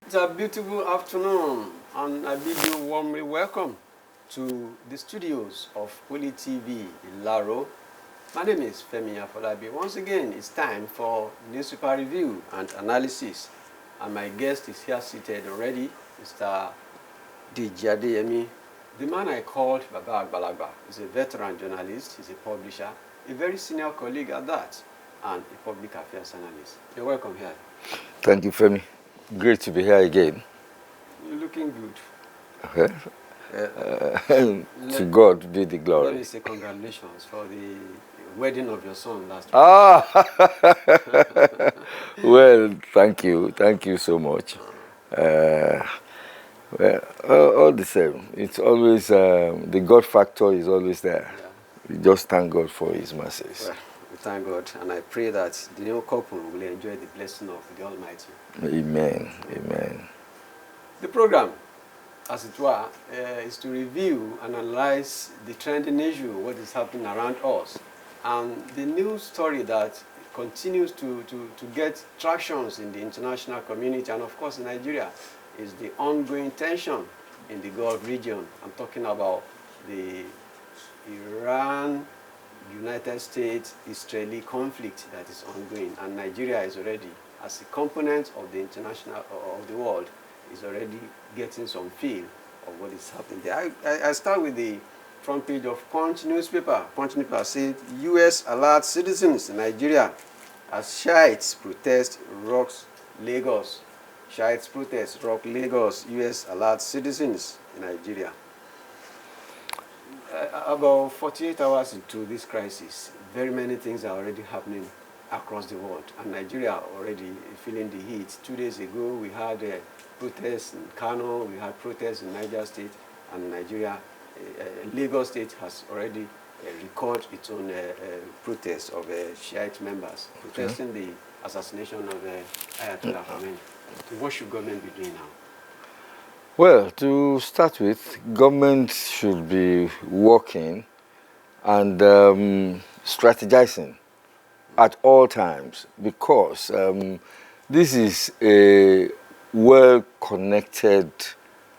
It's a beautiful afternoon, and I bid you warmly welcome to the studios of Holy TV Laro. My name is Femi Afolabi. Once again, it's time for newspaper review and analysis, and my guest is here seated already, Mr. Adeyemi. The man I called Baba Agbalagba is a veteran journalist, he's a publisher, a very senior colleague at that, and a public affairs analyst. You're welcome here. Thank you, Femi. Great to be here again. You're looking good. Okay. To God be the glory. Let me say congratulations for the wedding of your son last week. Well, thank you. Thank you so much. Well, all the same, it's always, the God factor is always there. Yeah. We just thank God for His mercies. Well, we thank God, and I pray that the new couple will enjoy the blessing of the Almighty. Amen. Amen. The program, as it were, is to review and analyze the trending issue, what is happening around us, and the news story that continues to get tractions in the international community, and of course in Nigeria, is the ongoing tension in the Gulf region. I'm talking about the Iran, United States, Israeli conflict that is ongoing, and Nigeria is already, as a component of the international, of the world, is already getting some feel of what is happening there. I start with the front page of Punch newspaper. Punch newspaper said, U.S. alerts citizens in Nigeria as Shiites protest rocks Lagos. Shiites protest rock Lagos. U.S. alerts citizens in Nigeria. About 48 hours into this crisis, very many things are already happening across the world, and Nigeria already feeling the heat. 2 days ago, we had protests in Kano, we had protests in Niger State, and Nigeria, Lagos State has already recorded its own protest of Shiite members protesting the assassination of Ayatollah Khamenei. So what should government be doing now? Well, to start with, government should be working and strategizing at all times, because this is a well-connected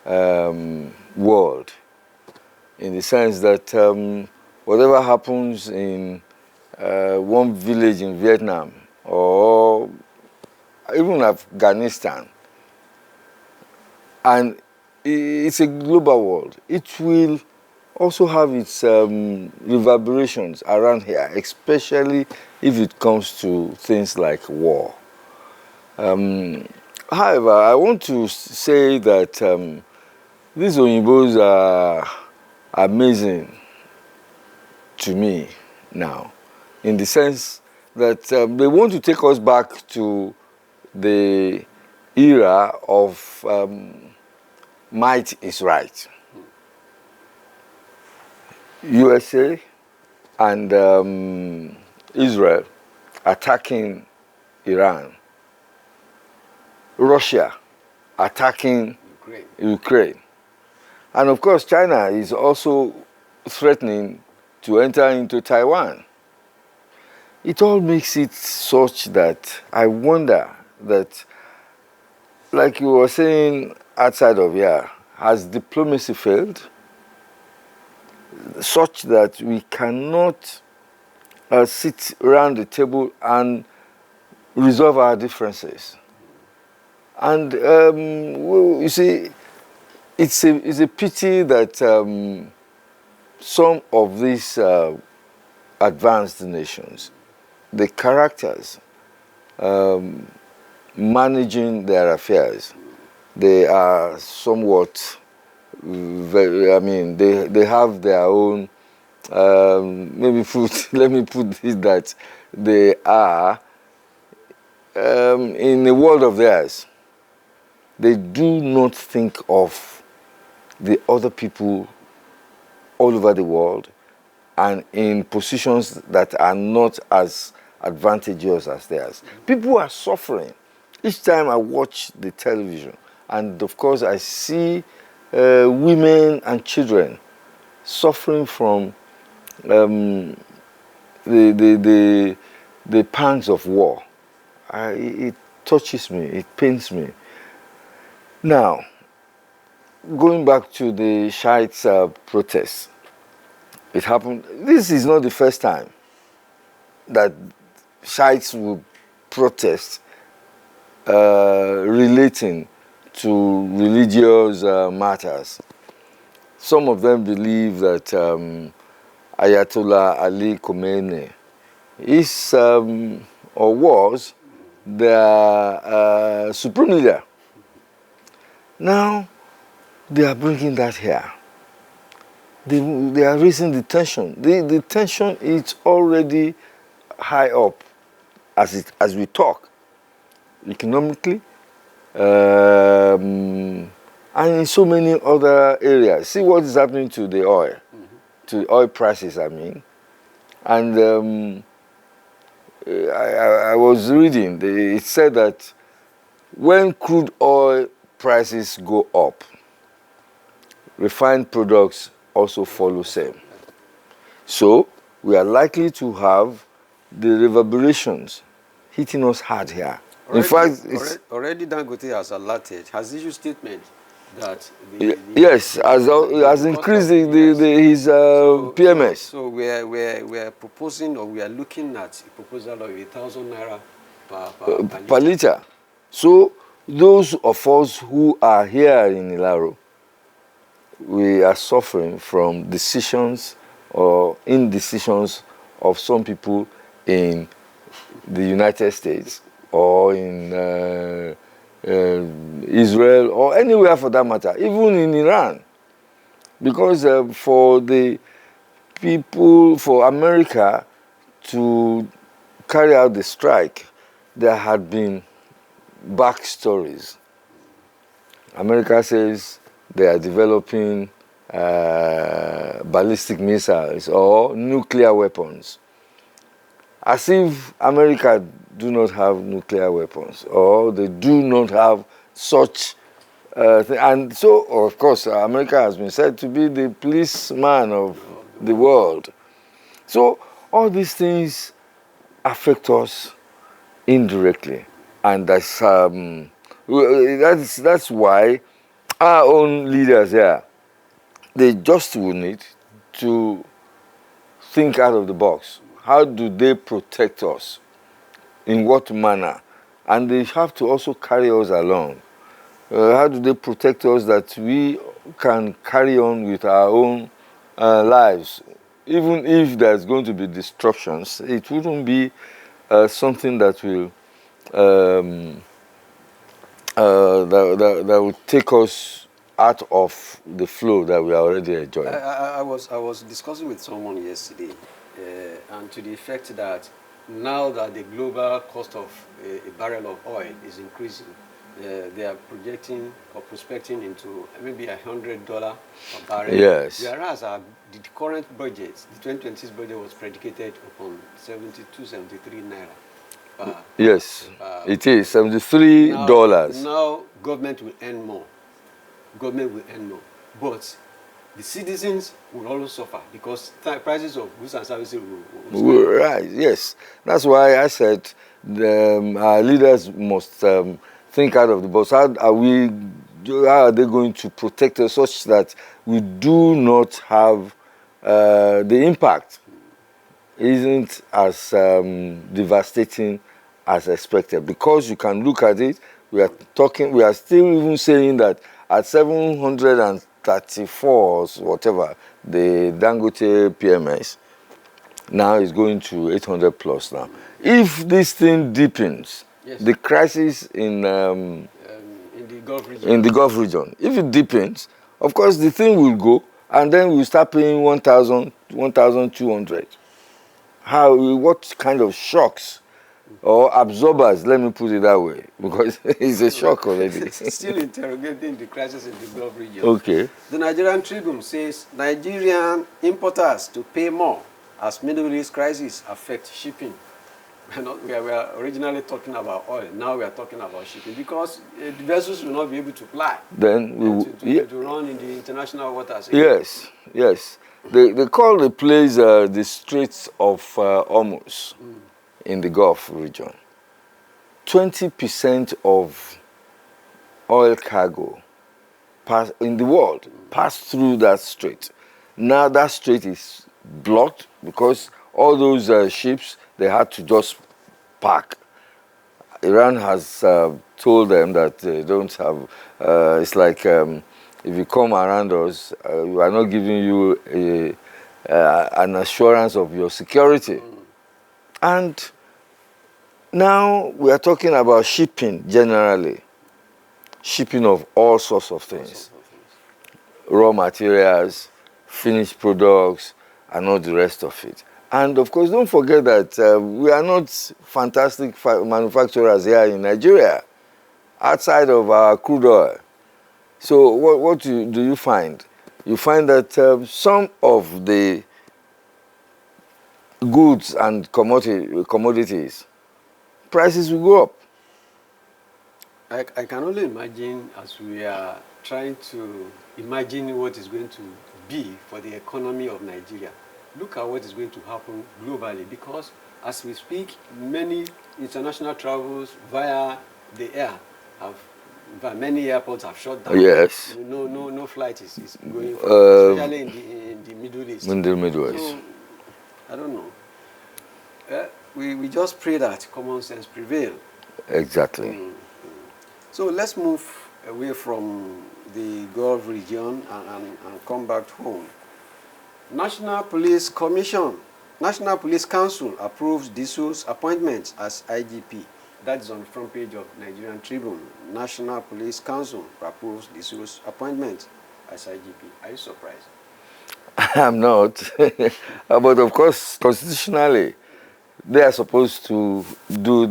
world, in the sense that whatever happens in one village in Vietnam or even Afghanistan, and it's a global world, it will also have its reverberations around here, especially if it comes to things like war. However, I want to say that these Oyinbos are amazing to me now, in the sense that they want to take us back to the era of might is right. USA and Israel attacking Iran, Russia attacking Ukraine, and of course China is also threatening to enter into Taiwan. It all makes it such that I wonder that, like you were saying outside of here, has diplomacy failed? Such that we cannot sit around the table and resolve our differences. And you see, it's a pity that some of these advanced nations, the characters managing their affairs, they are somewhat they have their own, let me put it that they are, in a world of theirs, they do not think of the other people all over the world and in positions that are not as advantageous as theirs. People are suffering. Each time I watch the television, and of course I see women and children suffering from the pangs of war. It touches me, it pains me. Now, going back to the Shiites protests, it happened. This is not the first time that Shiites will protest relating to religious matters. Some of them believe that Ayatollah Ali Khomeini is or was the supreme leader. Now they are bringing that here. They are raising the tension. The tension is already high up as we talk, economically, and in so many other areas. See what is happening to the oil, to the oil prices, I mean. And I was reading, it said that when crude oil prices go up, refined products also follow same. So we are likely to have the reverberations hitting us hard here. In fact, already Dangote has alerted, has issued statement that yes, has increased his PMS. So we are proposing, or we are looking at a proposal of 1,000 naira per liter. So those of us who are here in Ilaro, we are suffering from decisions or indecisions of some people in the United States or in Israel or anywhere for that matter, even in Iran. Because for the people, for America to carry out the strike, there had been backstories. America says they are developing ballistic missiles or nuclear weapons. As if America do not have nuclear weapons, or they do not have such and so, of course, America has been said to be the policeman of the world. So all these things affect us indirectly, and that's why our own leaders here, they just will need to think out of the box. How do they protect us? In what manner? And they have to also carry us along. How do they protect us that we can carry on with our own lives? Even if there's going to be destructions, it wouldn't be something that will that will take us out of the flow that we are already enjoying. I was discussing with someone yesterday, and to the effect that now that the global cost of a barrel of oil is increasing, they are projecting or prospecting into maybe $100 per barrel. Yes. Whereas the current budget, the 2026 budget, was predicated upon 73 naira. Yes, it is $73. Now government will earn more. Government will earn more, but the citizens will also suffer because prices of goods and services will rise. Yes, that's why I said our leaders must think out of the box. How are they going to protect us such that we do not have the impact isn't as devastating as expected? Because you can look at it, we are still even saying that at 734 or whatever, the Dangote PMS now is going to 800 plus now. If this thing deepens, yes, the crisis in the Gulf region, if it deepens, of course the thing will go, and then we'll start paying 1,000, 1,200. What kind of shocks or absorbers, let me put it that way, because it's a shock already. Still interrogating the crisis in the Gulf region. Okay. The Nigerian Tribune says Nigerian importers to pay more as Middle East crisis affect shipping. We are originally talking about oil. Now we are talking about shipping because the vessels will not be able to ply. Then we will to run in the international waters. Yes, yes. They call the place the Straits of Hormuz in the Gulf region. 20% of oil cargo in the world pass through that strait. Now that strait is blocked because all those ships, they had to just park. Iran has told them that they don't have, it's like if you come around us, we are not giving you an assurance of your security. And now we are talking about shipping generally, shipping of all sorts of things, raw materials, finished products, and all the rest of it. And of course, don't forget that we are not fantastic manufacturers here in Nigeria, outside of our crude oil. So what do you find? You find that some of the goods and commodities, prices will go up. I can only imagine, as we are trying to imagine what is going to be for the economy of Nigeria. Look at what is going to happen globally, because as we speak, many international travels via the air many airports have shut down. Yes. No flight is going, especially in the Middle East. In the Middle East. So, I don't know. We just pray that common sense prevail. Exactly. So let's move away from the Gulf region and come back home. National Police Council approves Disu's appointment as IGP. That is on the front page of Nigerian Tribune. National Police Council approves Disu's appointment as IGP. Are you surprised? I'm not. But of course, constitutionally, they are supposed to do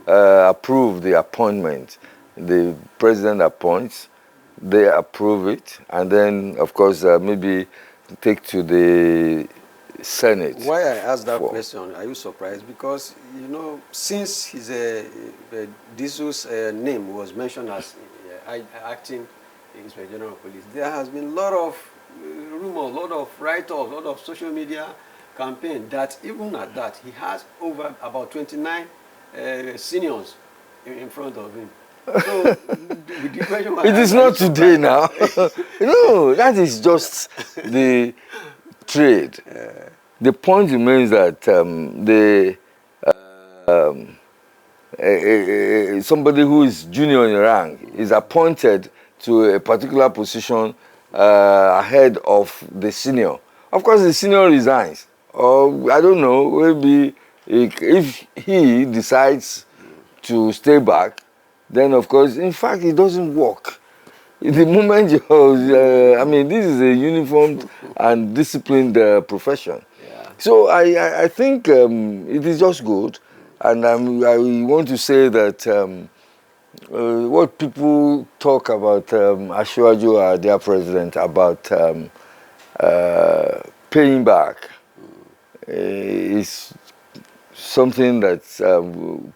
approve the appointment. The president appoints, they approve it, and then, of course, maybe take to the Senate. Why I asked that question, are you surprised? Because, since Disu's name was mentioned as acting Inspector General of Police, there has been a lot of rumor, a lot of write-offs, a lot of social media campaign that even at that, he has over about 29 seniors in front of him. So, the question it is not today now. No, that is just the trade. The point remains that somebody who is junior in rank is appointed to a particular position ahead of the senior. Of course, the senior resigns. Or, I don't know, maybe if he decides to stay back, then of course, in fact, it doesn't work. The moment I mean, this is a uniformed and disciplined profession. Yeah. So I think it is just good. And I want to say that what people talk about Asiwaju, their president, about paying back is something that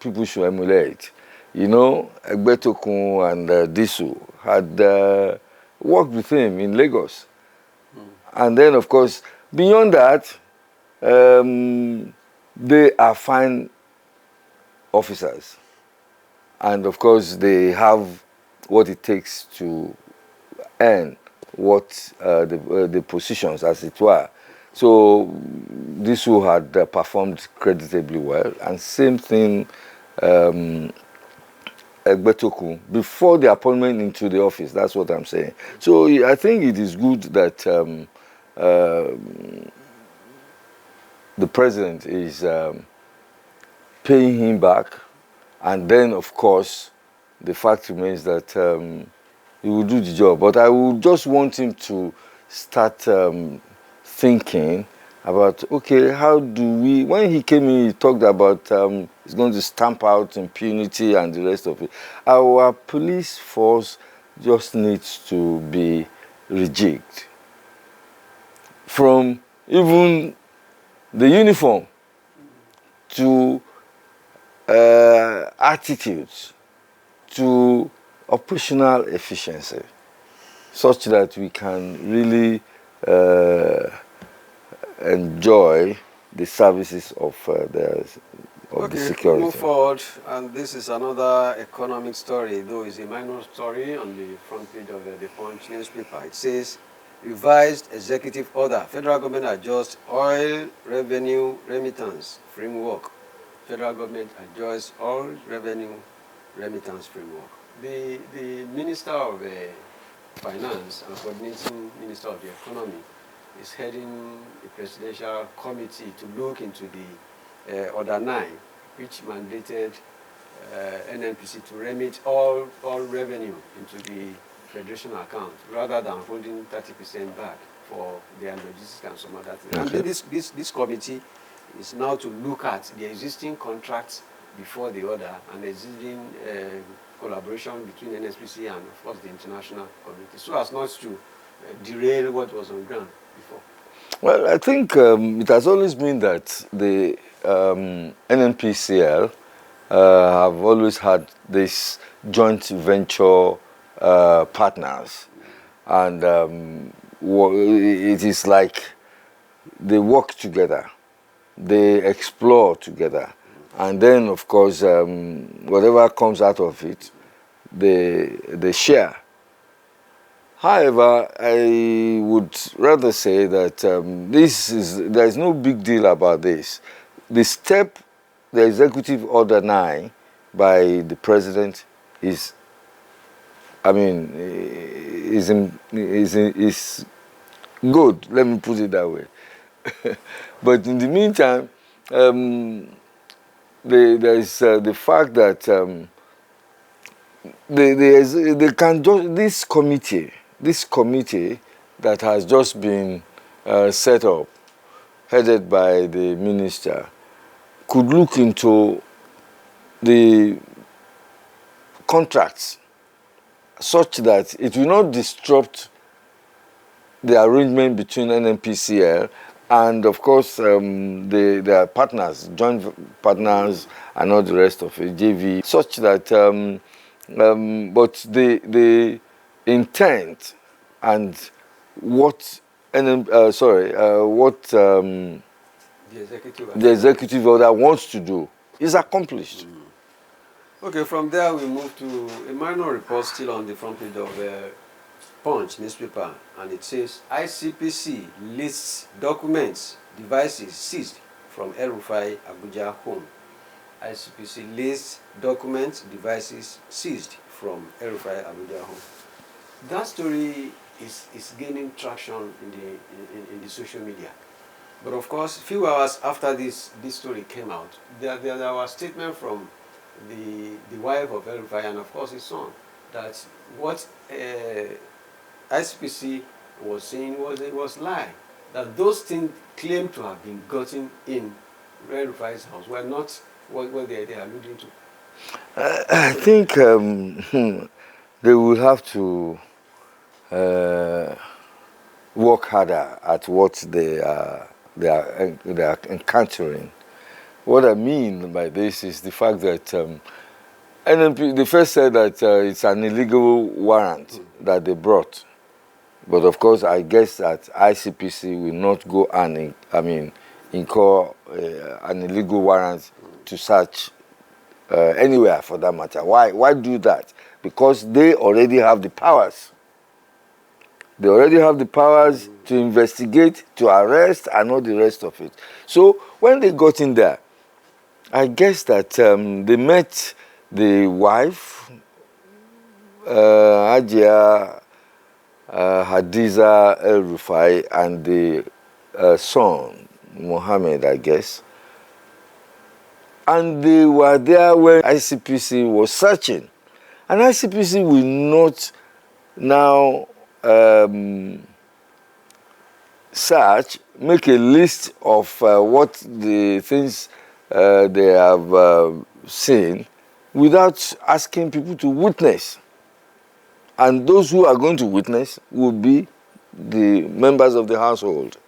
people should emulate. Egbetokun and Disu had worked with him in Lagos. And then, of course, beyond that, they are fine officers. And, of course, they have what it takes to earn what the positions, as it were. So, Disu had performed creditably well. And same thing, Egbetokun, before the appointment into the office. That's what I'm saying. So I think it is good that the president is paying him back, and then, of course, the fact remains that he will do the job. But I would just want him to start thinking about, okay, how do we, when he came in, he talked about he's going to stamp out impunity and the rest of it. Our police force just needs to be rejigged. From even the uniform to attitudes to operational efficiency, such that we can really enjoy the services of the of the Okay, we move security. forward, and this is another economic story, though it's a minor story on the front page of the Punch newspaper. It says, revised executive order, federal government adjusts oil revenue remittance framework. Federal government adjusts oil revenue remittance framework. The Minister of Finance and Coordinating Minister of the Economy is heading a presidential committee to look into the Order 9, which mandated NNPC to remit all revenue into the federation account rather than holding 30% back for their logistics and some other things. Okay. And this committee is now to look at the existing contracts before the order and the existing collaboration between NSPC and, of course, the international community, so as not to derail what was on ground before. Well, I think it has always been that the NNPCL have always had this joint venture partners, and it is like they work together, they explore together, and then, of course, whatever comes out of it, they share. However, I would rather say that there is no big deal about this. The step, the Executive Order 9 by the President is, I mean, is good. Let me put it that way. But in the meantime, there is the fact that they can just this committee that has just been set up, headed by the minister, could look into the contracts such that it will not disrupt the arrangement between NNPCL and, of course, their partners, joint partners, and all the rest of it, JV, such that, but the intent and what, what the executive order wants to do is accomplished. Okay, from there we move to a minor report still on the front page of Punch newspaper, and it says ICPC lists documents, devices seized from El-Rufai Abuja home. ICPC lists documents, devices seized from El-Rufai Abuja home. That story is gaining traction in the social media. But of course, a few hours after this story came out, there was a statement from the wife of El-Rufai and, of course, his son, that what ICPC was saying was lie. That those things claimed to have been gotten in El-Rufai's house were not what they are alluding to. I think they will have to work harder at what they are encountering. What I mean by this is the fact that NNP, they first said that it's an illegal warrant that they brought. But of course, I guess that ICPC will not go and, incur an illegal warrant to search anywhere for that matter. Why do that? Because they already have the powers. They already have the powers to investigate, to arrest, and all the rest of it. So when they got in there, I guess that they met the wife, Ajia Hadiza El-Rufai, and the son, Mohammed, I guess. And they were there when ICPC was searching. And ICPC will not now search, make a list of what the things they have seen without asking people to witness. And those who are going to witness will be the members of the household.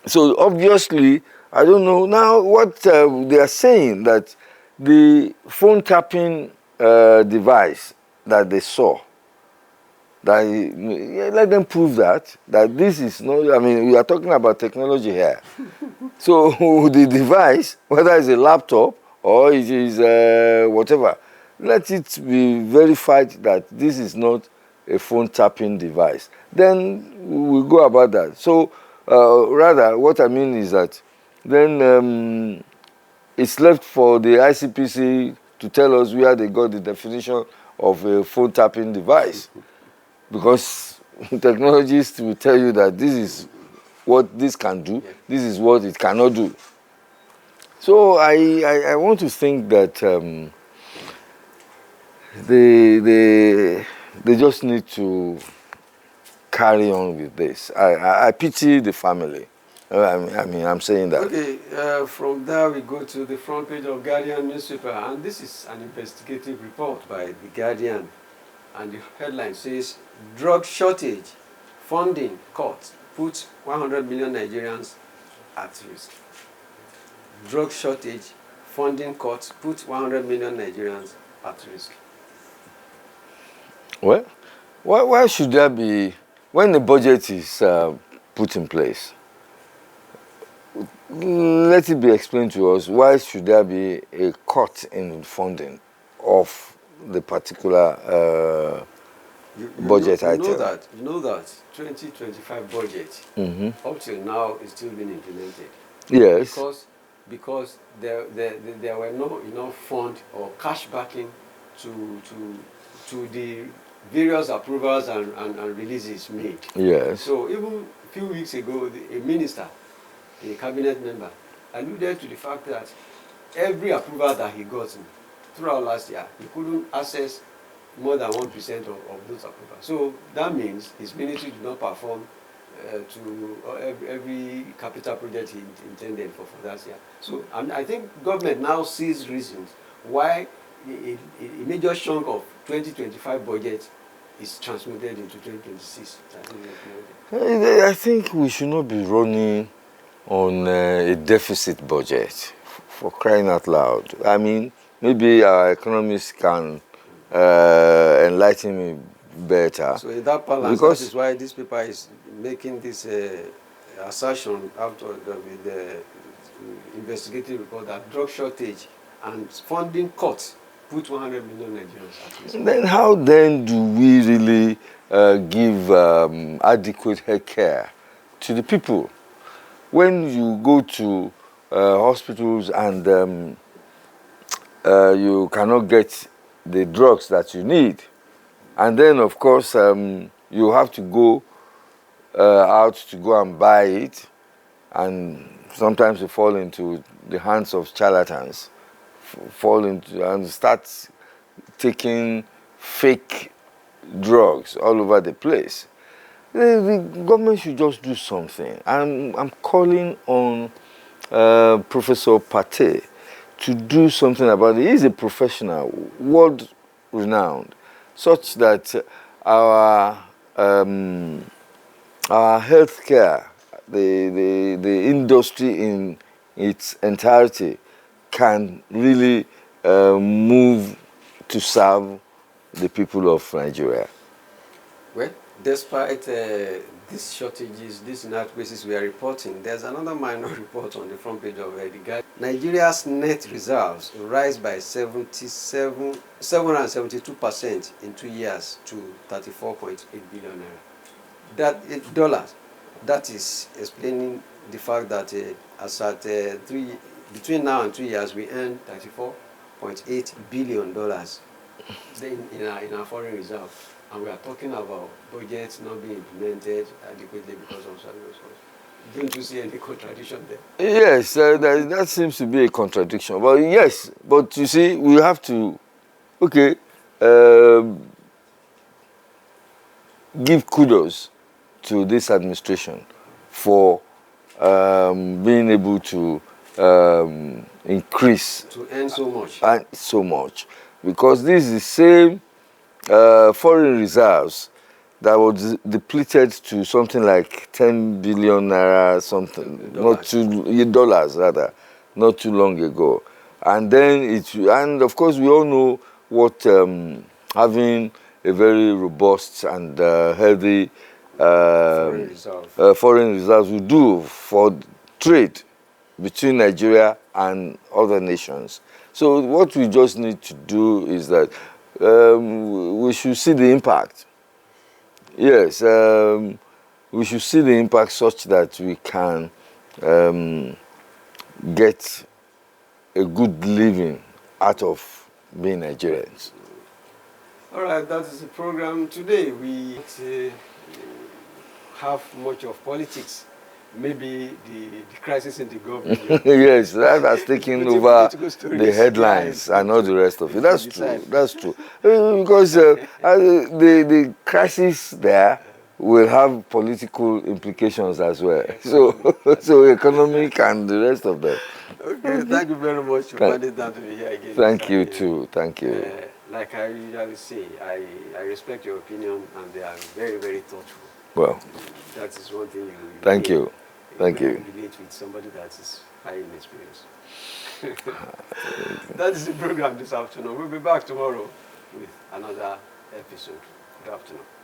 So obviously, I don't know now what they are saying, that the phone tapping device that they saw, that let them prove that this is not, we are talking about technology here. So the device, whether it's a laptop or it is whatever. Let it be verified that this is not a phone tapping device. Then we go about that. So rather, what I mean is that then it's left for the ICPC to tell us where they got the definition of a phone tapping device. Because technologists will tell you that this is what this can do, this is what it cannot do. So I want to think that they just need to carry on with this. I pity the family. I'm saying that. Okay, from there we go to the front page of Guardian newspaper, and this is an investigative report by the Guardian, and the headline says, drug shortage, funding cut, puts 100 million Nigerians at risk. Drug shortage, funding cuts, put 100 million Nigerians at risk. Well, why should there be, when the budget is put in place, let it be explained to us, why should there be a cut in funding of the particular budget item? You know that 2025 budget, up till now, is still being implemented. Yes. Because there were no enough fund or cash backing to the various approvals and releases made. Yes. So even a few weeks ago, a minister, a cabinet member, alluded to the fact that every approval that he got throughout last year, he couldn't access more than 1% of those approvals. So that means his ministry did not perform to every capital project he intended for that year. So I think government now sees reasons why a major chunk of 2025 budget is transmitted into 2026. I think we should not be running on a deficit budget, for crying out loud. I mean, maybe our economists can enlighten me better. So in that balance, that is why this paper is making this assertion out of the investigative report that drug shortage and funding cuts put 100 million Nigerians at risk. Then how then do we really give adequate health care to the people? When you go to hospitals and you cannot get the drugs that you need, and then of course you have to go out to go and buy it, and sometimes you fall into the hands of charlatans, fall into and start taking fake drugs all over the place. The government should just do something. I'm calling on Professor Pate to do something about it. He's a professional, world-renowned, such that our healthcare, the industry in its entirety, can really move to serve the people of Nigeria. Well, despite these shortages, these inadequacies we are reporting, there's another minor report on the front page of the Guardian. Nigeria's net reserves rise by 772% in 2 years to 34.8 billion naira. That dollars. That is explaining the fact that as at between now and 2 years, we earned $34.8 billion in our foreign reserve. And we are talking about budgets not being implemented adequately because of certain resources. Don't you see any contradiction there? Yes, that seems to be a contradiction. But yes, but you see, we have to, give kudos to this administration for being able to increase. To earn so much. And so much. Because this is the same foreign reserves that was depleted to something like 10 billion naira, something, dollars rather, not too long ago. And then and of course we all know what having a very robust and healthy foreign reserves will do for trade between Nigeria and other nations. So what we just need to do is that we should see the impact. Yes, we should see the impact such that we can get a good living out of being Nigerians. All right, that is the program today. We don't have much of politics. Maybe the crisis in the government. Yes, that has taken over Political stories. the headlines Yeah, and all the rest of it. That's true. decide. That's true. Because the crisis there will have political implications as well. So, so economic and the rest of them. Okay, thank you very much for finding time to be here again. Thank Mr. you Neas. too. Thank you. Like I usually say, I respect your opinion and they are very, very thoughtful. Well, That is one thing you thank gain. you. Thank you. Relate with somebody that is high in experience. That is the program this afternoon. We'll be back tomorrow with another episode. Good afternoon.